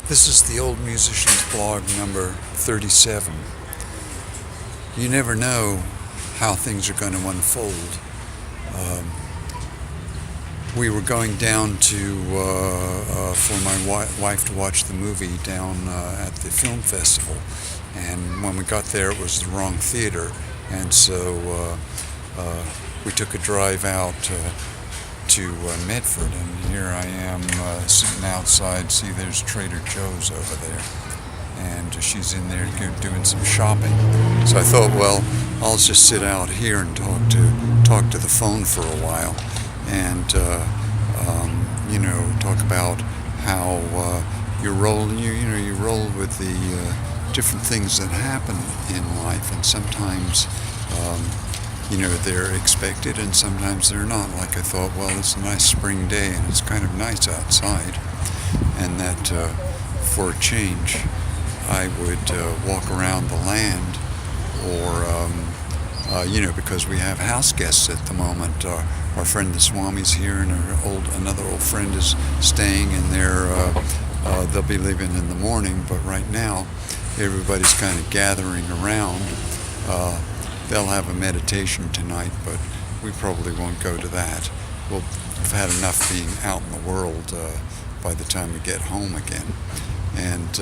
This is the Old Musician's Blog number 37. You never know how things are going to unfold. We were going down to for my wife to watch the movie down at the film festival, and when we got there it was the wrong theater, and so we took a drive out to Medford, and here I am sitting outside. See, there's Trader Joe's over there, and she's in there doing some shopping. So I thought, well, I'll just sit out here and talk to the phone for a while, and talk about how you roll with the different things that happen in life, and sometimes they're expected and sometimes they're not. Like I thought, well, it's a nice spring day and it's kind of nice outside, and that for a change I would walk around the land, or because we have house guests at the moment. Our friend the Swami's here, and another old friend is staying, and they'll be leaving in the morning, but right now everybody's kind of gathering around. They'll have a meditation tonight, but we probably won't go to that. We'll have had enough being out in the world by the time we get home again. And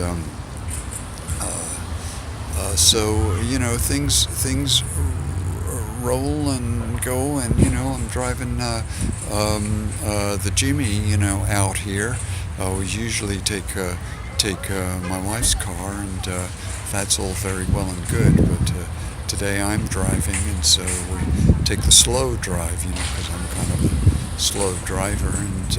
things roll and go, and I'm driving the Jimmy out here. We usually take my wife's car, and that's all very well and good, but today I'm driving, and so we take the slow drive, because I'm kind of a slow driver, and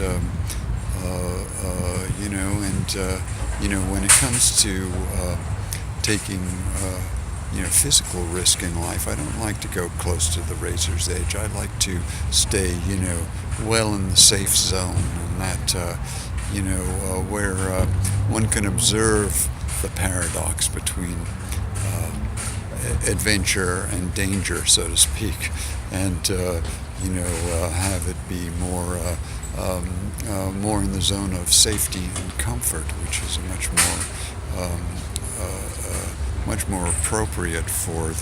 when it comes to taking physical risk in life, I don't like to go close to the razor's edge. I like to stay well in the safe zone, and that where one can observe the paradox between adventure and danger, so to speak, and have it be more in the zone of safety and comfort, which is much more appropriate for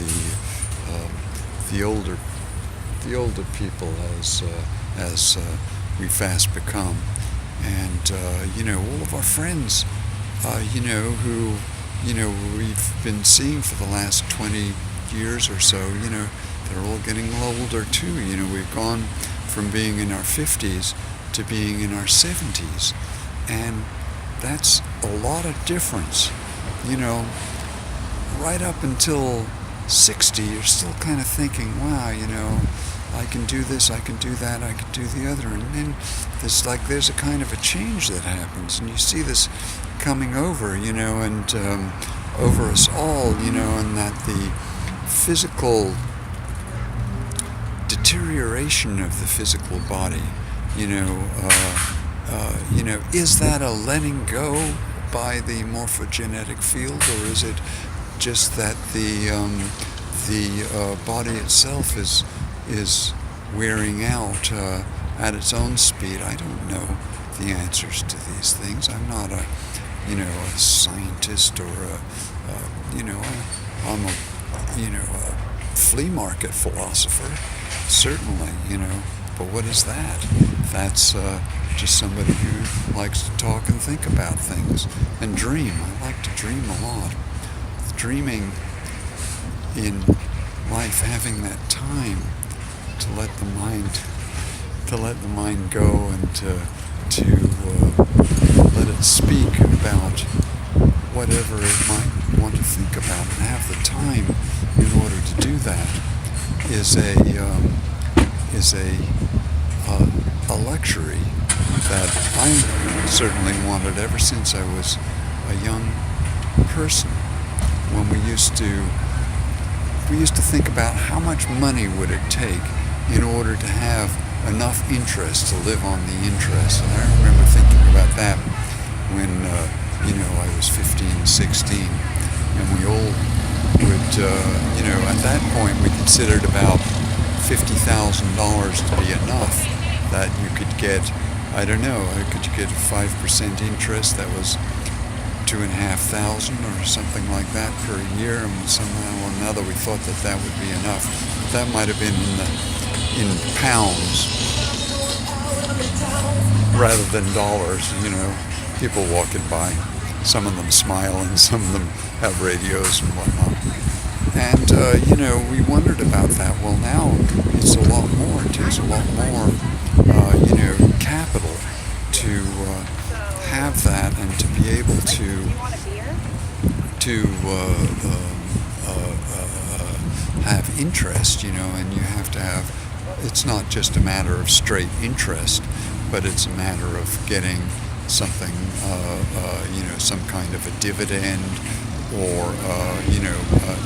the older people as we fast become. And all of our friends who we've been seeing for the last 20 years or so, they're all getting older too. We've gone from being in our 50s to being in our 70s, and that's a lot of difference. Right up until 60, you're still kind of thinking, wow, I can do this, I can do that, I can do the other, and then there's a kind of a change that happens, and you see this coming over, and over us all, and that the physical deterioration of the physical body, is that a letting go by the morphogenetic field, or is it just that the body itself is wearing out at its own speed? I don't know the answers to these things. I'm not a scientist, or I'm a flea market philosopher, certainly, but what is that? That's just somebody who likes to talk and think about things and dream. I like to dream a lot. Dreaming in life, having that time to let the mind go, and to let it speak about whatever it might want to think about, and have the time in order to do that is a luxury that I certainly wanted ever since I was a young person. When we used to think about how much money would it take in order to have enough interest to live on the interest. And I remember thinking about that when I was 15, 16, and we all would at that point we considered about $50,000 to be enough, that you could get, I don't know, could you get 5% interest? That was 2,500 or something like that per year, and somehow or another we thought that that would be enough. That might have been in pounds rather than dollars. People walking by, some of them smiling, some of them have radios and whatnot. And we wondered about that. Well, now it's a lot more. It takes a lot more capital to have that, and to be able to have interest, and you have to have, it's not just a matter of straight interest, but it's a matter of getting something, some kind of a dividend, or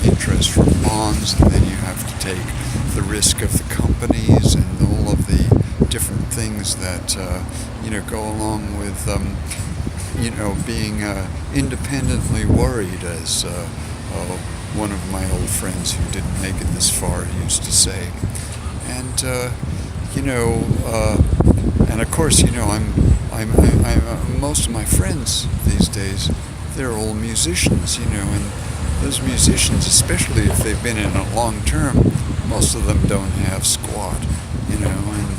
interest from bonds, and then you have to take the risk of the companies and all of the different things that go along with being independently worried, as one of my old friends who didn't make it this far used to say. And and of course, I'm most of my friends these days, they're all musicians, and those musicians, especially if they've been in it long term, most of them don't have squat, and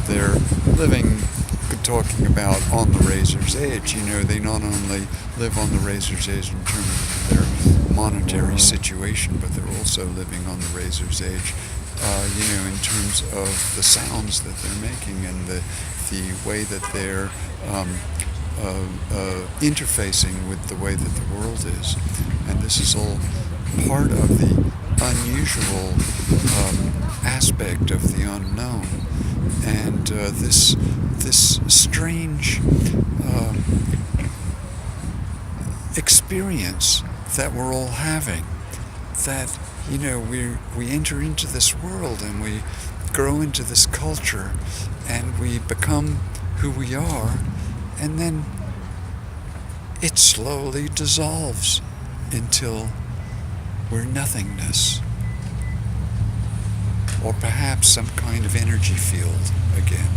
they're living, talking about on the razor's edge. They not only live on the razor's edge in terms of their monetary situation, but they're also living on the razor's edge, in terms of the sounds that they're making and the way that they're interfacing with the way that the world is. And this is all part of the unusual aspect of the unknown, and this strange experience that we're all having, that we enter into this world and we grow into this culture and we become who we are, and then it slowly dissolves until we're nothingness, or perhaps some kind of energy field again.